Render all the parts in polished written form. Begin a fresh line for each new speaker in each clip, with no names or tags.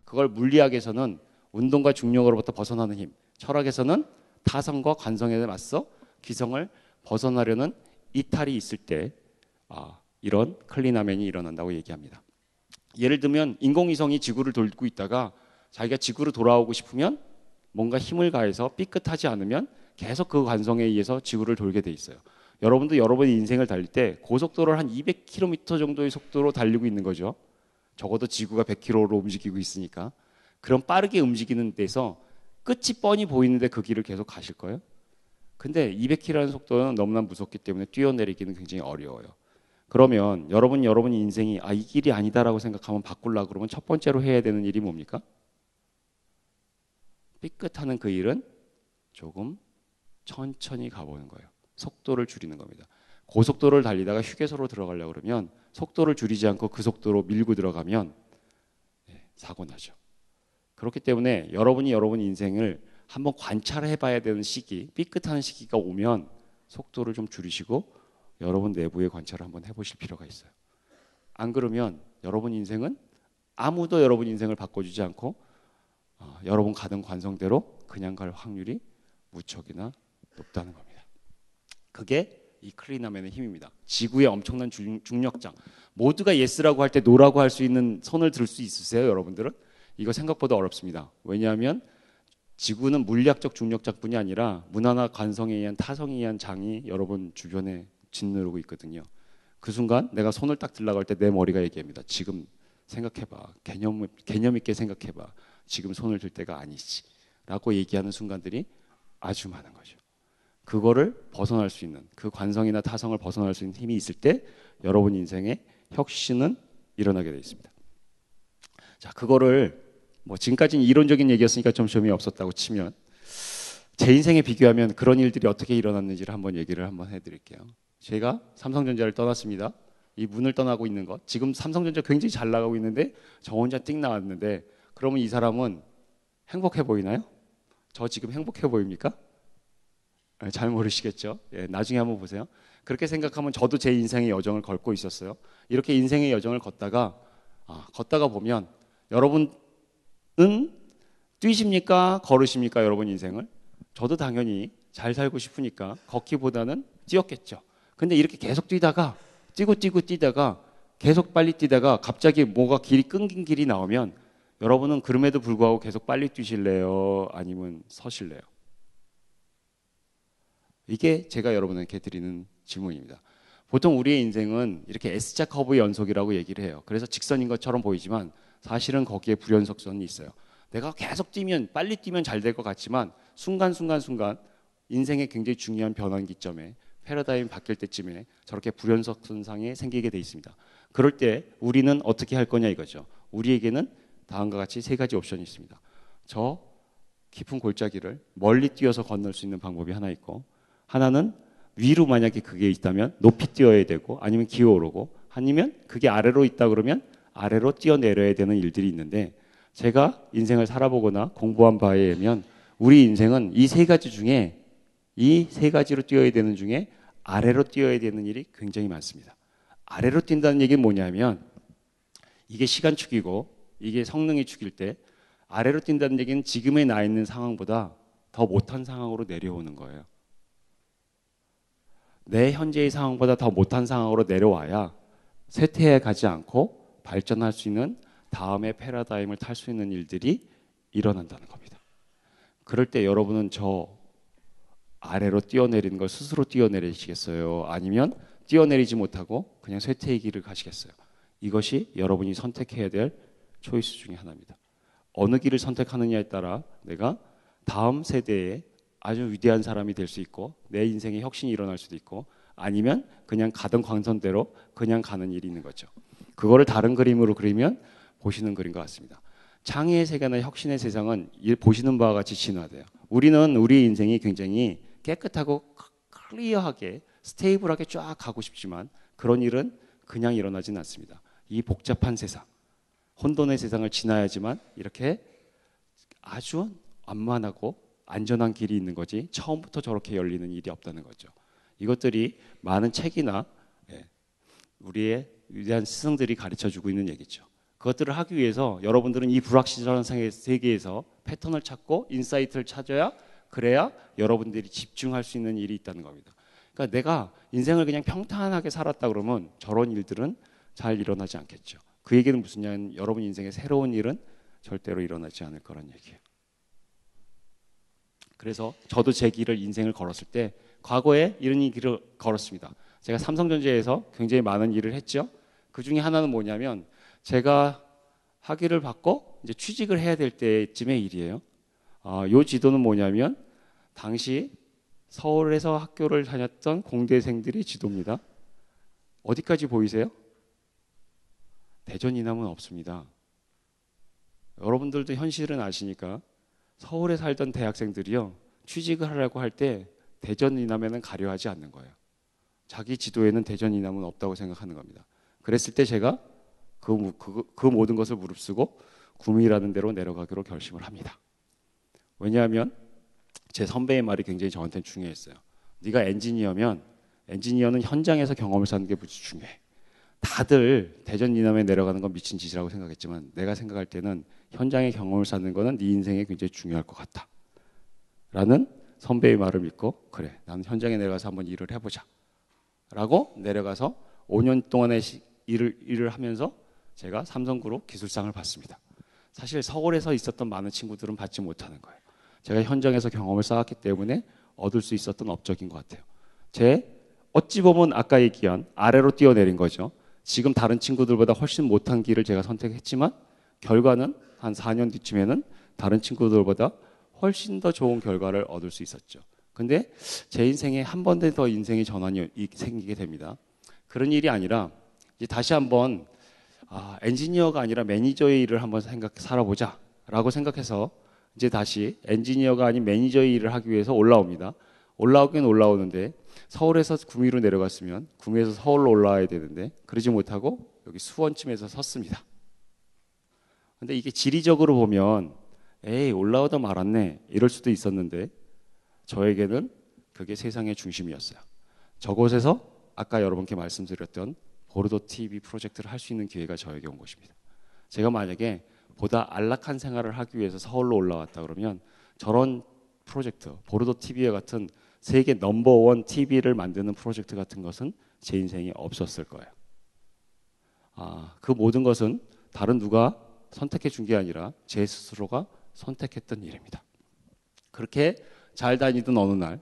그걸 물리학에서는 운동과 중력으로부터 벗어나는 힘, 철학에서는 타성과 관성에 맞서 기성을 벗어나려는 이탈이 있을 때 이런 클리나멘이 일어난다고 얘기합니다. 예를 들면 인공위성이 지구를 돌고 있다가 자기가 지구로 돌아오고 싶으면 뭔가 힘을 가해서 삐끗하지 않으면 계속 그 관성에 의해서 지구를 돌게 돼 있어요. 여러분도 여러분의 인생을 달릴 때 고속도로를 한 200km 정도의 속도로 달리고 있는 거죠. 적어도 지구가 100km로 움직이고 있으니까. 그럼 빠르게 움직이는 데서 끝이 뻔히 보이는데 그 길을 계속 가실 거예요? 근데 200km라는 속도는 너무나 무섭기 때문에 뛰어내리기는 굉장히 어려워요. 그러면 여러분 인생이 이 길이 아니다라고 생각하면 바꾸려고 그러면 첫 번째로 해야 되는 일이 뭡니까? 삐끗하는 그 일은 조금 천천히 가보는 거예요. 속도를 줄이는 겁니다. 고속도로를 달리다가 휴게소로 들어가려고 그러면 속도를 줄이지 않고 그 속도로 밀고 들어가면 사고 나죠. 그렇기 때문에 여러분 인생을 한번 관찰해 봐야 되는 시기, 삐끗하는 시기가 오면 속도를 좀 줄이시고 여러분 내부의 관찰을 한번 해보실 필요가 있어요. 안 그러면 여러분 인생은 아무도 여러분 인생을 바꿔주지 않고 여러분 가던 관성대로 그냥 갈 확률이 무척이나 높다는 겁니다. 그게 이 클리나멘의 힘입니다. 지구의 엄청난 중력장. 모두가 예스라고 할 때 노라고 할 수 있는 손을 들 수 있으세요, 여러분들은? 이거 생각보다 어렵습니다. 왜냐하면 지구는 물리학적 중력장뿐이 아니라 문화나 관성에 의한 타성에 의한 장이 여러분 주변에 짓누르고 있거든요. 그 순간 내가 손을 딱 들라고 할 때 내 머리가 얘기합니다. 지금 생각해봐. 개념 있게 생각해봐. 지금 손을 들 때가 아니지. 라고 얘기하는 순간들이 아주 많은 거죠. 그거를 벗어날 수 있는, 그 관성이나 타성을 벗어날 수 있는 힘이 있을 때 여러분 인생에 혁신은 일어나게 되어 있습니다. 자, 그거를 지금까지는 이론적인 얘기였으니까 좀 재미없었다고 치면 제 인생에 비교하면 그런 일들이 어떻게 일어났는지를 한번 얘기를 해드릴게요. 제가 삼성전자를 떠났습니다. 이 문을 떠나고 있는 것. 지금 삼성전자 굉장히 잘 나가고 있는데 저 혼자 띵 나왔는데 그러면 이 사람은 행복해 보이나요? 저 지금 행복해 보입니까? 잘 모르시겠죠? 나중에 한번 보세요. 그렇게 생각하면 저도 제 인생의 여정을 걷고 있었어요. 이렇게 인생의 여정을 걷다가 보면 여러분은 뛰십니까? 걸으십니까? 여러분 인생을? 저도 당연히 잘 살고 싶으니까 걷기보다는 뛰었겠죠. 근데 이렇게 계속 뛰다가 뛰다가 계속 빨리 뛰다가 갑자기 뭐가 길이 끊긴 길이 나오면 여러분은 그럼에도 불구하고 계속 빨리 뛰실래요? 아니면 서실래요? 이게 제가 여러분에게 드리는 질문입니다. 보통 우리의 인생은 이렇게 S자 커브의 연속이라고 얘기를 해요. 그래서 직선인 것처럼 보이지만 사실은 거기에 불연속선이 있어요. 내가 계속 빨리 뛰면 잘 될 것 같지만 순간 인생의 굉장히 중요한 변환기점에 패러다임이 바뀔 때쯤에 저렇게 불연속선상에 생기게 돼 있습니다. 그럴 때 우리는 어떻게 할 거냐 이거죠. 우리에게는 다음과 같이 세 가지 옵션이 있습니다. 저 깊은 골짜기를 멀리 뛰어서 건널 수 있는 방법이 하나 있고, 하나는 위로 만약에 그게 있다면 높이 뛰어야 되고, 아니면 기어오르고, 아니면 그게 아래로 있다 그러면 아래로 뛰어내려야 되는 일들이 있는데, 제가 인생을 살아보거나 공부한 바에 의하면 우리 인생은 이 세 가지 중에, 이 세 가지로 뛰어야 되는 중에 아래로 뛰어야 되는 일이 굉장히 많습니다. 아래로 뛴다는 얘기는 뭐냐면 이게 시간축이고 이게 성능이 축일 때 아래로 뛴다는 얘기는 지금에 나 있는 상황보다 더 못한 상황으로 내려오는 거예요. 내 현재의 상황보다 더 못한 상황으로 내려와야 쇠퇴해 가지 않고 발전할 수 있는 다음의 패러다임을 탈 수 있는 일들이 일어난다는 겁니다. 그럴 때 여러분은 저 아래로 뛰어내리는 걸 스스로 뛰어내리시겠어요? 아니면 뛰어내리지 못하고 그냥 쇠퇴의 길을 가시겠어요? 이것이 여러분이 선택해야 될 초이스 중에 하나입니다. 어느 길을 선택하느냐에 따라 내가 다음 세대에 아주 위대한 사람이 될 수 있고 내 인생에 혁신이 일어날 수도 있고, 아니면 그냥 가던 광선대로 그냥 가는 일이 있는 거죠. 그거를 다른 그림으로 그리면 보시는 그림 것 같습니다. 창의의 세계나 혁신의 세상은 보시는 바와 같이 진화돼요. 우리는 우리 인생이 굉장히 깨끗하고 클리어하게 스테이블하게 쫙 가고 싶지만 그런 일은 그냥 일어나지는 않습니다. 이 복잡한 세상, 혼돈의 세상을 지나야지만 이렇게 아주 완만하고 안전한 길이 있는 거지 처음부터 저렇게 열리는 일이 없다는 거죠. 이것들이 많은 책이나 우리의 위대한 스승들이 가르쳐주고 있는 얘기죠. 그것들을 하기 위해서 여러분들은 이 불확실한 세계에서 패턴을 찾고 인사이트를 찾아야, 그래야 여러분들이 집중할 수 있는 일이 있다는 겁니다. 그러니까 내가 인생을 그냥 평탄하게 살았다 그러면 저런 일들은 잘 일어나지 않겠죠. 그 얘기는 무슨 얘기냐면 여러분 인생에 새로운 일은 절대로 일어나지 않을 거란 얘기예요. 그래서 저도 제 길을, 인생을 걸었을 때 과거에 이런 길을 걸었습니다. 제가 삼성전자에서 굉장히 많은 일을 했죠. 그 중에 하나는 뭐냐면 제가 학위를 받고 이제 취직을 해야 될 때쯤의 일이에요. 요 지도는 뭐냐면 당시 서울에서 학교를 다녔던 공대생들의 지도입니다. 어디까지 보이세요? 대전 이남은 없습니다. 여러분들도 현실은 아시니까 서울에 살던 대학생들이요, 취직을 하려고 할 때 대전 이남에는 가려 하지 않는 거예요. 자기 지도에는 대전 이남은 없다고 생각하는 겁니다. 그랬을 때 제가 그 모든 것을 무릅쓰고 구미라는 데로 내려가기로 결심을 합니다. 왜냐하면 제 선배의 말이 굉장히 저한테는 중요했어요. 네가 엔지니어면 엔지니어는 현장에서 경험을 쌓는 게 무지 중요해. 다들 대전 이남에 내려가는 건 미친 짓이라고 생각했지만 내가 생각할 때는 현장의 경험을 쌓는 거는 네 인생에 굉장히 중요할 것 같다 라는 선배의 말을 믿고, 그래 나는 현장에 내려가서 한번 일을 해보자 라고 내려가서 5년 동안의 일을 하면서 제가 삼성그룹 기술상을 받습니다. 사실 서울에서 있었던 많은 친구들은 받지 못하는 거예요. 제가 현장에서 경험을 쌓았기 때문에 얻을 수 있었던 업적인 것 같아요. 어찌 보면 아까 얘기한 아래로 뛰어내린 거죠. 지금 다른 친구들보다 훨씬 못한 길을 제가 선택했지만 결과는 한 4년 뒤쯤에는 다른 친구들보다 훨씬 더 좋은 결과를 얻을 수 있었죠. 근데 제 인생에 한 번 더 인생의 전환이 생기게 됩니다. 그런 일이 아니라 이제 다시 한번 엔지니어가 아니라 매니저의 일을 한번 살아보자 라고 생각해서 이제 다시 엔지니어가 아닌 매니저의 일을 하기 위해서 올라옵니다. 올라오긴 올라오는데 서울에서 구미로 내려갔으면 구미에서 서울로 올라와야 되는데 그러지 못하고 여기 수원쯤에서 섰습니다. 근데 이게 지리적으로 보면 에이 올라오다 말았네 이럴 수도 있었는데 저에게는 그게 세상의 중심이었어요. 저곳에서 아까 여러분께 말씀드렸던 보르도 TV 프로젝트를 할 수 있는 기회가 저에게 온 것입니다. 제가 만약에 보다 안락한 생활을 하기 위해서 서울로 올라왔다 그러면 저런 프로젝트, 보르도 TV와 같은 세계 넘버원 TV를 만드는 프로젝트 같은 것은 제 인생에 없었을 거예요. 그 모든 것은 다른 누가 선택해 준 게 아니라 제 스스로가 선택했던 일입니다. 그렇게 잘 다니던 어느 날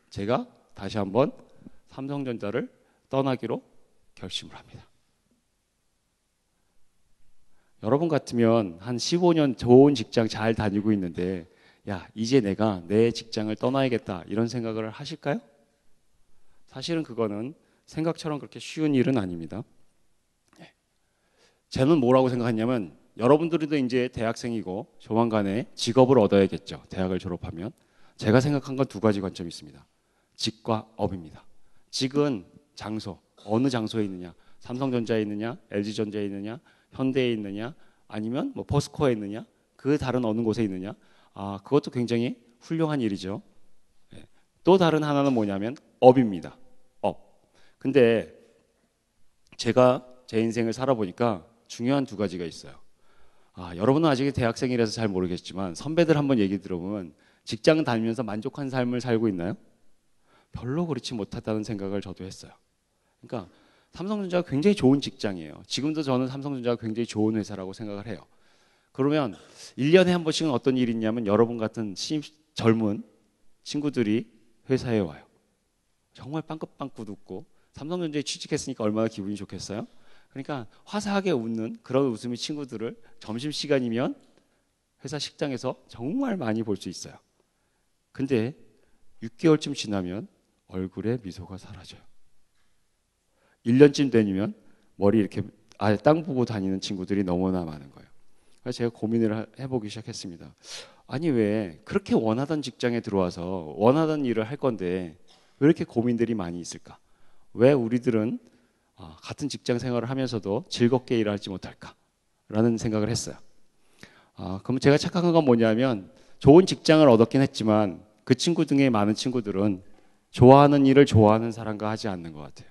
제가 다시 한번 삼성전자를 떠나기로 결심을 합니다. 여러분 같으면 한 15년 좋은 직장 잘 다니고 있는데 야 이제 내가 내 직장을 떠나야겠다 이런 생각을 하실까요? 사실은 그거는 생각처럼 그렇게 쉬운 일은 아닙니다. 저는 뭐라고 생각했냐면 여러분들도 이제 대학생이고 조만간에 직업을 얻어야겠죠. 대학을 졸업하면. 제가 생각한 건 두 가지 관점이 있습니다. 직과 업입니다. 직은 장소, 어느 장소에 있느냐, 삼성전자에 있느냐, LG전자에 있느냐, 현대에 있느냐, 아니면 뭐 포스코에 있느냐, 그 다른 어느 곳에 있느냐. 그것도 굉장히 훌륭한 일이죠. 또 다른 하나는 뭐냐면 업입니다. 업. 근데 제가 제 인생을 살아보니까 중요한 두 가지가 있어요. 여러분은 아직 대학생이라서 잘 모르겠지만 선배들 한번 얘기 들어보면 직장 다니면서 만족한 삶을 살고 있나요? 별로 그렇지 못하다는 생각을 저도 했어요. 그러니까 삼성전자가 굉장히 좋은 직장이에요. 지금도 저는 삼성전자가 굉장히 좋은 회사라고 생각을 해요. 그러면 1년에 한 번씩은 어떤 일이 있냐면 여러분 같은 젊은 친구들이 회사에 와요. 정말 빵긋빵긋 웃고 삼성전자에 취직했으니까 얼마나 기분이 좋겠어요? 그러니까 화사하게 웃는 그런 웃음의 친구들을 점심시간이면 회사 식당에서 정말 많이 볼 수 있어요. 근데 6개월쯤 지나면 얼굴에 미소가 사라져요. 1년쯤 되면 머리 이렇게 아예 땅 보고 다니는 친구들이 너무나 많은 거예요. 그래서 제가 고민을 해보기 시작했습니다. 아니 왜 그렇게 원하던 직장에 들어와서 원하던 일을 할 건데 왜 이렇게 고민들이 많이 있을까? 왜 우리들은 같은 직장 생활을 하면서도 즐겁게 일하지 못할까라는 생각을 했어요. 그럼 제가 착각한 건 뭐냐면 좋은 직장을 얻었긴 했지만 그 친구 중에 많은 친구들은 좋아하는 일을 좋아하는 사람과 하지 않는 것 같아요.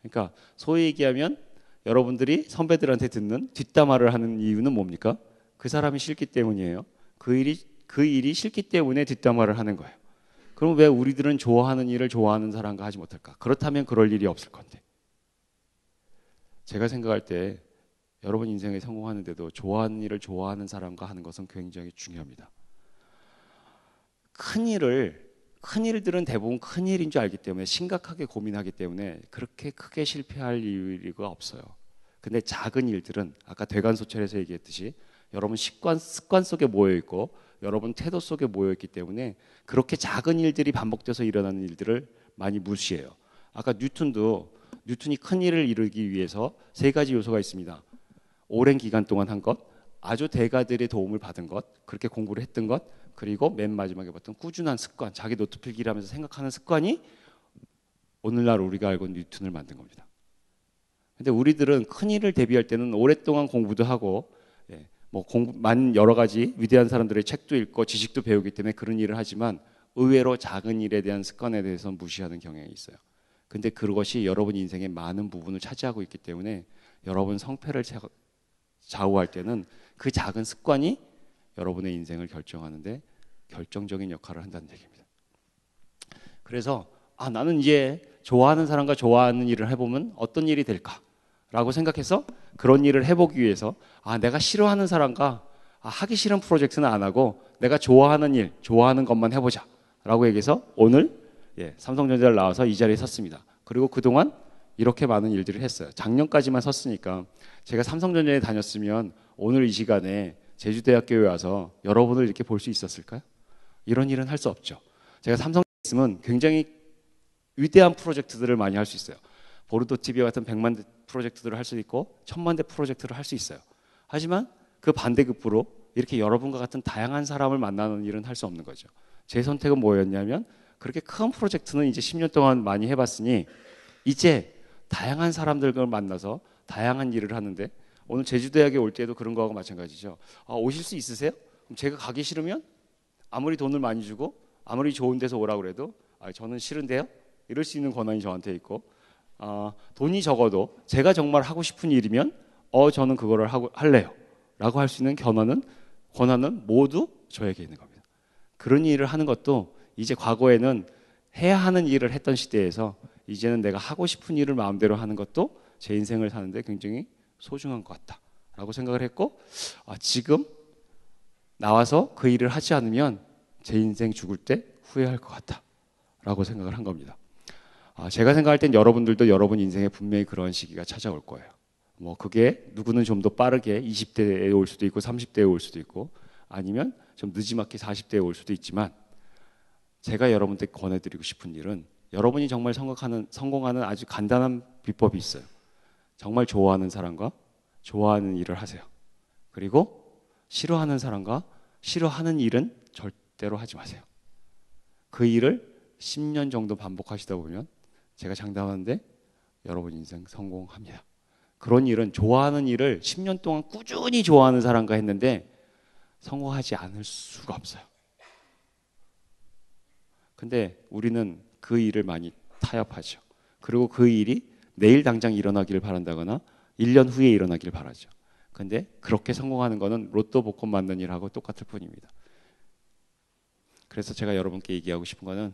그러니까 소위 얘기하면 여러분들이 선배들한테 듣는 뒷담화를 하는 이유는 뭡니까? 그 사람이 싫기 때문이에요. 그 일이 싫기 때문에 뒷담화를 하는 거예요. 그럼 왜 우리들은 좋아하는 일을 좋아하는 사람과 하지 못할까? 그렇다면 그럴 일이 없을 건데. 제가 생각할 때 여러분 인생에 성공하는데도 좋아하는 일을 좋아하는 사람과 하는 것은 굉장히 중요합니다. 큰 일들은 대부분 큰 일인 줄 알기 때문에 심각하게 고민하기 때문에 그렇게 크게 실패할 이유가 없어요. 근데 작은 일들은 아까 대간소철에서 얘기했듯이 여러분 습관 속에 모여 있고 여러분 태도 속에 모여 있기 때문에 그렇게 작은 일들이 반복돼서 일어나는 일들을 많이 무시해요. 아까 뉴턴이 큰 일을 이루기 위해서 세 가지 요소가 있습니다. 오랜 기간 동안 한 것, 아주 대가들의 도움을 받은 것, 그렇게 공부를 했던 것, 그리고 맨 마지막에 봤던 꾸준한 습관, 자기 노트 필기를 하면서 생각하는 습관이 오늘날 우리가 알고 있는 뉴턴을 만든 겁니다. 근데 우리들은 큰 일을 대비할 때는 오랫동안 공부도 하고 여러 가지 위대한 사람들의 책도 읽고 지식도 배우기 때문에 그런 일을 하지만 의외로 작은 일에 대한 습관에 대해서 무시하는 경향이 있어요. 근데 그것이 여러분 인생의 많은 부분을 차지하고 있기 때문에 여러분 성패를 좌우할 때는 그 작은 습관이 여러분의 인생을 결정하는데 결정적인 역할을 한다는 얘기입니다. 그래서 나는 이제 좋아하는 사람과 좋아하는 일을 해보면 어떤 일이 될까라고 생각해서 그런 일을 해보기 위해서 내가 싫어하는 사람과 하기 싫은 프로젝트는 안 하고 내가 좋아하는 일, 좋아하는 것만 해보자 라고 얘기해서 오늘 삼성전자를 나와서 이 자리에 섰습니다. 그리고 그동안 이렇게 많은 일들을 했어요. 작년까지만 섰으니까 제가 삼성전자에 다녔으면 오늘 이 시간에 제주대학교에 와서 여러분을 이렇게 볼 수 있었을까요? 이런 일은 할 수 없죠. 제가 삼성에 있으면 굉장히 위대한 프로젝트들을 많이 할 수 있어요. 보르도 TV 같은 100만 대 프로젝트들을 할 수 있고 1000만 대 프로젝트를 할 수 있어요. 하지만 그 반대급부로 이렇게 여러분과 같은 다양한 사람을 만나는 일은 할 수 없는 거죠. 제 선택은 뭐였냐면 그렇게 큰 프로젝트는 이제 10년 동안 많이 해봤으니 이제 다양한 사람들과 만나서 다양한 일을 하는데 오늘 제주대학에 올 때도 그런 거하고 마찬가지죠. 오실 수 있으세요? 그럼 제가 가기 싫으면 아무리 돈을 많이 주고 아무리 좋은 데서 오라고 그래도 저는 싫은데요? 이럴 수 있는 권한이 저한테 있고 돈이 적어도 제가 정말 하고 싶은 일이면 저는 그거를 할래요 라고 할 수 있는 권한은 모두 저에게 있는 겁니다. 그런 일을 하는 것도 이제 과거에는 해야 하는 일을 했던 시대에서 이제는 내가 하고 싶은 일을 마음대로 하는 것도 제 인생을 사는데 굉장히 소중한 것 같다라고 생각을 했고 지금 나와서 그 일을 하지 않으면 제 인생 죽을 때 후회할 것 같다라고 생각을 한 겁니다. 제가 생각할 땐 여러분들도 여러분 인생에 분명히 그런 시기가 찾아올 거예요. 그게 누구는 좀 더 빠르게 20대에 올 수도 있고 30대에 올 수도 있고 아니면 좀 늦지막히 40대에 올 수도 있지만 제가 여러분들께 권해드리고 싶은 일은 여러분이 정말 성공하는 아주 간단한 비법이 있어요. 정말 좋아하는 사람과 좋아하는 일을 하세요. 그리고 싫어하는 사람과 싫어하는 일은 절대로 하지 마세요. 그 일을 10년 정도 반복하시다 보면 제가 장담하는데 여러분 인생 성공합니다. 그런 일은 좋아하는 일을 10년 동안 꾸준히 좋아하는 사람과 했는데 성공하지 않을 수가 없어요. 근데 우리는 그 일을 많이 타협하죠. 그리고 그 일이 내일 당장 일어나기를 바란다거나 1년 후에 일어나기를 바라죠. 근데 그렇게 성공하는 거는 로또 복권 맞는 일하고 똑같을 뿐입니다. 그래서 제가 여러분께 얘기하고 싶은 거는